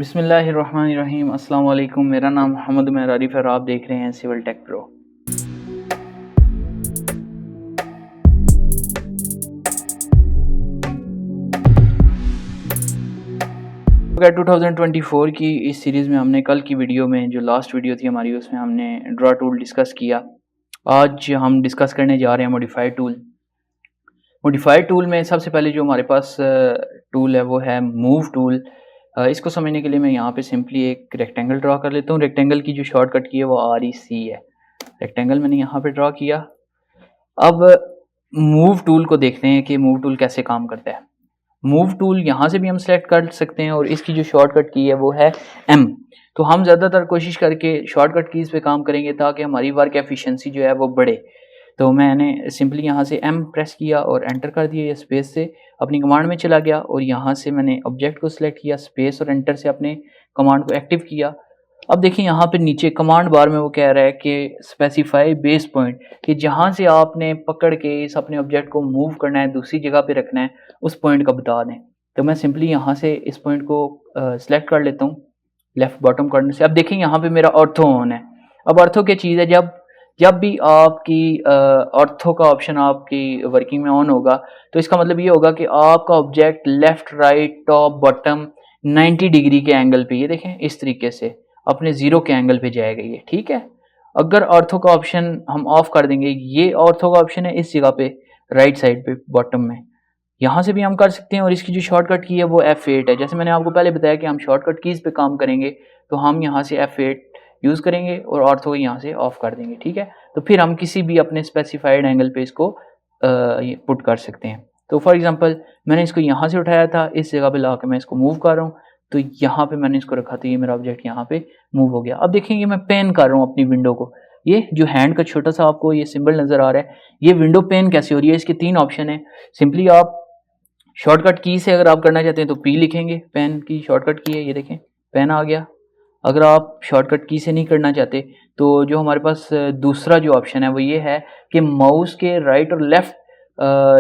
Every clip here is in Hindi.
बिस्मिल्लाहिर्रहमानिर्रहीम। अस्सलाम वालेकुम। मेरा नाम मोहम्मद उमर आरिफ है और आप देख रहे हैं सिविल टेक प्रो। 2024 की इस सीरीज़ में हमने कल की वीडियो में जो लास्ट वीडियो थी हमारी, उसमें हमने ड्रा टूल डिस्कस किया। आज हम डिस्कस करने जा रहे हैं मॉडिफाई टूल। मॉडिफाई टूल में सबसे पहले जो हमारे पास टूल है वो है मूव टूल। इसको समझने के लिए मैं यहाँ पे सिंपली एक रेक्टेंगल ड्रा कर लेता हूँ। रेक्टेंगल की जो शॉर्टकट की है वो REC है। रेक्टेंगल मैंने यहाँ पे ड्रा किया। अब मूव टूल को देखते हैं कि मूव टूल कैसे काम करता है। मूव टूल यहाँ से भी हम सेलेक्ट कर सकते हैं और इसकी जो शॉर्टकट की है वो है M। तो हम ज़्यादातर कोशिश करके शॉर्टकट कीज़ पे काम करेंगे ताकि हमारी वर्क एफिशिएंसी जो है वो बढ़े। तो मैंने सिंपली यहाँ से M प्रेस किया और एंटर कर दिया, या स्पेस से अपनी कमांड में चला गया और यहाँ से मैंने ऑब्जेक्ट को सिलेक्ट किया, स्पेस और एंटर से अपने कमांड को एक्टिव किया। अब देखिए यहाँ पे नीचे कमांड बार में वो कह रहा है कि स्पेसिफाई बेस पॉइंट, कि जहाँ से आपने पकड़ के इस अपने ऑब्जेक्ट को मूव करना है, दूसरी जगह पे रखना है, उस पॉइंट का बता दें। तो मैं सिंपली यहाँ से इस पॉइंट को सिलेक्ट कर लेता हूँ लेफ्ट बॉटम कॉर्नर से। अब देखिए यहाँ पे मेरा ऑर्थो ऑन है। अब ऑर्थो क्या चीज़ है, जब भी आपकी ऑर्थो का ऑप्शन आपकी वर्किंग में ऑन होगा तो इसका मतलब ये होगा कि आपका object left right top bottom 90 degree के एंगल पे, ये देखें इस तरीके से अपने जीरो के एंगल पे जाएगा ये, ठीक है। अगर ऑर्थो का ऑप्शन हम ऑफ कर देंगे, ये ऑर्थो का ऑप्शन है इस जगह पे राइट साइड पे बॉटम में, यहाँ से भी हम कर सकते हैं। और इसकी जो शॉर्टकट की है वो F8 है। जैसे मैंने आपको पहले बताया कि हम शॉर्टकट कीज़ पे काम करेंगे, तो हम यहाँ से F8 यूज़ करेंगे और ऑर्थो यहाँ से ऑफ कर देंगे, ठीक है। तो फिर हम किसी भी अपने स्पेसिफाइड एंगल पे इसको पुट कर सकते हैं। तो फॉर एग्जांपल मैंने इसको यहाँ से उठाया था, इस जगह पे ला के मैं इसको मूव कर रहा हूँ, तो यहाँ पे मैंने इसको रखा, तो ये मेरा ऑब्जेक्ट यहाँ पे मूव हो गया। अब देखेंगे मैं पेन कर रहा हूँ अपनी विंडो को, ये जो हैंड का छोटा सा आपको ये सिंबल नज़र आ रहा है, ये विंडो पेन कैसे हो रही है। इसके 3 ऑप्शन है। सिंपली आप शॉर्टकट की से अगर आप करना चाहते हैं तो P लिखेंगे, पेन की शॉर्टकट की है, ये देखें पेन आ गया। अगर आप शॉर्टकट की से नहीं करना चाहते तो जो हमारे पास दूसरा जो ऑप्शन है वो ये है कि माउस के राइट और लेफ्ट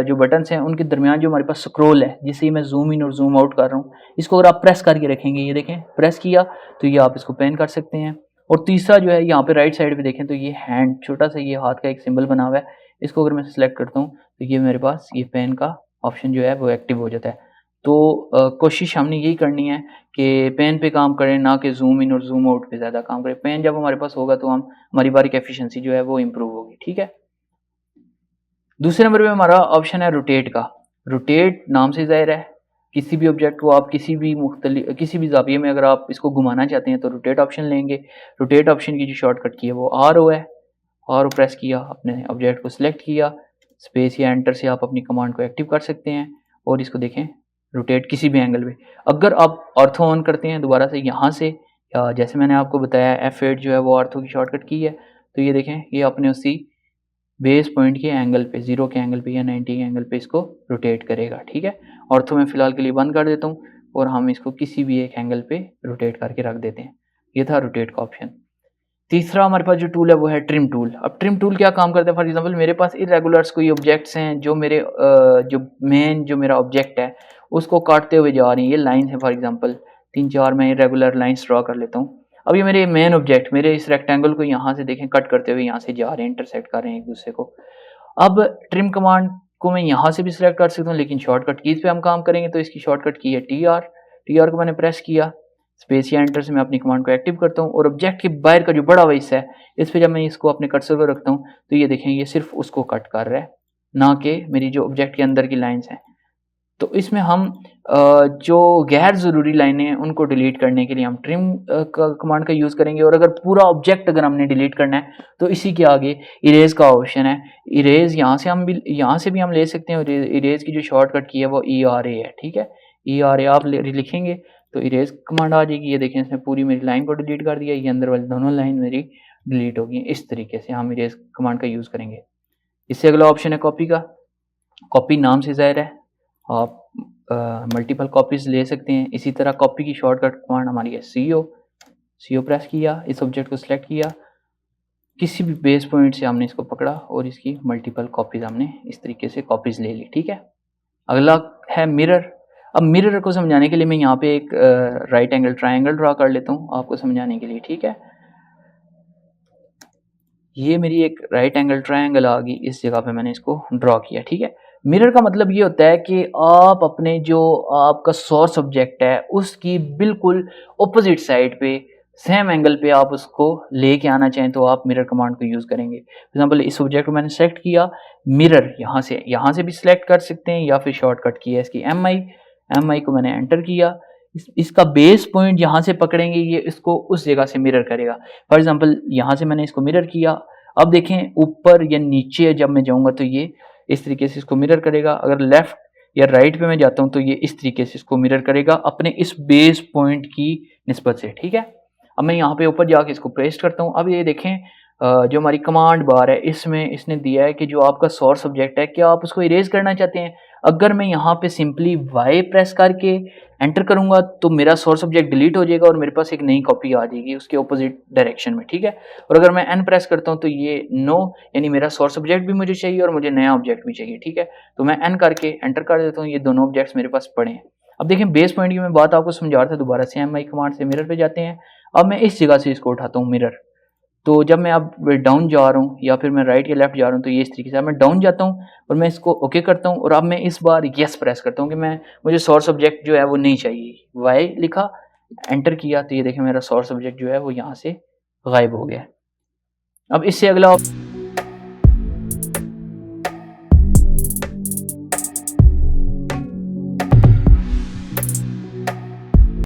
जो बटन्स हैं उनके दरमियान जो हमारे पास स्क्रॉल है, जिससे मैं जूम इन और जूम आउट कर रहा हूँ, इसको अगर आप प्रेस करके रखेंगे, ये देखें प्रेस किया तो ये आप इसको पेन कर सकते हैं। और तीसरा जो है यहाँ पे राइट साइड पे देखें तो ये हैंड, छोटा सा ये हाथ का एक सिंबल बना हुआ है, इसको अगर मैं सेलेक्ट करता हूँ तो ये मेरे पास ये पेन का ऑप्शन जो है वो एक्टिव हो जाता है। तो कोशिश हमने यही करनी है कि पेन पे काम करें, ना कि जूम इन और जूम आउट पे ज़्यादा काम करें। पेन जब हमारे पास होगा तो हमारी वर्क एफिशिएंसी जो है वो इम्प्रूव होगी, ठीक है। दूसरे नंबर पे हमारा ऑप्शन है रोटेट का। रोटेट नाम से ज़ाहिर है, किसी भी ऑब्जेक्ट को आप किसी भी ज़ाविये में अगर आप इसको घुमाना चाहते हैं तो रोटेट ऑप्शन लेंगे। रोटेट ऑप्शन की जो शॉर्टकट की है वो RO है। RO प्रेस किया, अपने ऑब्जेक्ट को सिलेक्ट किया, स्पेस या एंटर से आप अपनी कमांड को एक्टिव कर सकते हैं और इसको देखें रोटेट किसी भी एंगल में। अगर आप ऑर्थो ऑन करते हैं दोबारा से यहाँ से, या जैसे मैंने आपको बताया F8 जो है वो ऑर्थो की शॉर्टकट की है, तो ये देखें ये अपने उसी बेस पॉइंट के एंगल पे, जीरो के एंगल पे या 90 के एंगल पे इसको रोटेट करेगा, ठीक है। ऑर्थो में फिलहाल के लिए बंद कर देता हूँ और हम इसको किसी भी एक एंगल पे रोटेट करके रख देते हैं। ये था रोटेट का ऑप्शन। तीसरा हमारे पास जो टूल है वो है ट्रिम टूल। अब ट्रिम टूल क्या काम करता है, फॉर एग्जांपल मेरे पास इरेगुलर्स कोई ऑब्जेक्ट्स हैं जो मेरे जो मेरा ऑब्जेक्ट है उसको काटते हुए जा रही हैं, ये लाइन है। फॉर एग्जांपल 3-4 मैं इरेगुलर लाइंस ड्रॉ कर लेता हूँ। अब ये मेरे मेन ऑब्जेक्ट मेरे इस रेक्टेंगल को यहाँ से देखें कट करते हुए यहाँ से जा रहे हैं, इंटरसेक्ट कर रहे हैं एक दूसरे को। अब ट्रिम कमांड को मैं यहाँ से भी सिलेक्ट कर सकता हूँ, लेकिन शॉर्टकट कीज पे हम काम करेंगे तो इसकी शॉर्टकट की है TR को मैंने प्रेस किया, स्पेस या एंटर से मैं अपनी कमांड को एक्टिव करता हूँ और ऑब्जेक्ट के बाहर का जो बड़ा हिस्सा है इस पर जब मैं इसको अपने कर्सर पर रखता हूँ तो ये देखें ये सिर्फ उसको कट कर रहा है, ना कि मेरी जो ऑब्जेक्ट के अंदर की लाइंस हैं। तो इसमें हम जो गैर ज़रूरी लाइनें हैं उनको डिलीट करने के लिए हम ट्रिम कमांड का यूज़ करेंगे। और अगर पूरा ऑब्जेक्ट अगर हमने डिलीट करना है तो इसी के आगे इरेज का ऑप्शन है। इरेज यहाँ से भी हम ले सकते हैं और इरेज की जो शॉर्टकट की है वो ERA है, ठीक है। ERA आप लिखेंगे तो इरेज कमांड आ जाएगी। ये देखें इसने पूरी मेरी लाइन को डिलीट कर दिया, ये अंदर वाली दोनों लाइन मेरी डिलीट होगी। इस तरीके से हम इरेज कमांड का यूज़ करेंगे। इससे अगला ऑप्शन है कॉपी का। कॉपी नाम से ज़ाहिर है आप मल्टीपल कॉपीज ले सकते हैं। इसी तरह कॉपी की शॉर्टकट कमांड हमारी है CO प्रेस किया, इस ऑब्जेक्ट को सिलेक्ट किया, किसी भी बेस पॉइंट से हमने इसको पकड़ा और इसकी मल्टीपल कॉपीज हमने इस तरीके से कॉपीज ले ली, ठीक है। अगला है मिरर। अब मिरर को समझाने के लिए मैं यहाँ पे एक राइट एंगल ट्रायंगल ड्रा कर लेता हूँ आपको समझाने के लिए, ठीक है। ये मेरी एक राइट एंगल ट्रायंगल आ गई, इस जगह पे मैंने इसको ड्रॉ किया, ठीक है। मिरर का मतलब ये होता है कि आप अपने जो आपका सोर्स ऑब्जेक्ट है उसकी बिल्कुल ऑपोजिट साइड पे सेम एंगल पे आप उसको लेके आना चाहें तो आप मिरर कमांड को यूज़ करेंगे। फॉर एग्जांपल इस ऑब्जेक्ट को मैंने सेलेक्ट किया, मिरर यहाँ से भी सिलेक्ट कर सकते हैं या फिर शॉर्टकट की है इसकी एम आई को मैंने एंटर किया। इसका बेस पॉइंट यहाँ से पकड़ेंगे, ये इसको उस जगह से मिरर करेगा। फॉर एग्जांपल यहाँ से मैंने इसको मिरर किया, अब देखें ऊपर या नीचे जब मैं जाऊँगा तो ये इस तरीके से इसको मिरर करेगा। अगर लेफ्ट या राइट पे मैं जाता हूँ तो ये इस तरीके से इसको मिरर करेगा अपने इस बेस पॉइंट की निस्बत से, ठीक है। अब मैं यहाँ पे ऊपर जाके इसको पेस्ट करता हूँ। अब ये देखें जो हमारी कमांड बार है इसमें इसने दिया है कि जो आपका सोर्स ऑब्जेक्ट है क्या आप उसको इरेज करना चाहते हैं। अगर मैं यहाँ पे सिंपली वाई प्रेस करके एंटर करूंगा तो मेरा सोर्स ऑब्जेक्ट डिलीट हो जाएगा और मेरे पास एक नई कॉपी आ जाएगी उसके ऑपोजिट डायरेक्शन में, ठीक है। और अगर मैं एन प्रेस करता हूँ तो ये नो, यानी मेरा सोर्स ऑब्जेक्ट भी मुझे चाहिए और मुझे नया ऑब्जेक्ट भी चाहिए, ठीक है। तो मैं एन करके एंटर कर देता हूँ, ये दोनों ऑब्जेक्ट्स मेरे पास पड़े हैं। अब देखें बेस पॉइंट की मैं बात आपको समझा रहा था, दोबारा से एम आई कमांड से मिरर पे जाते हैं। अब मैं इस जगह से इसको उठाता हूँ मिरर, तो जब मैं अब डाउन जा रहा हूँ या फिर मैं राइट या लेफ्ट जा रहा हूँ तो ये इस तरीके से मैं डाउन जाता हूँ और मैं इसको ओके करता हूँ। और अब मैं इस बार यस प्रेस करता हूँ कि मुझे सोर्स ऑब्जेक्ट जो है वो नहीं चाहिए। वाई लिखा, एंटर किया, तो ये देखें मेरा सोर्स ऑब्जेक्ट जो है वो यहाँ से गायब हो गया। अब इससे अगला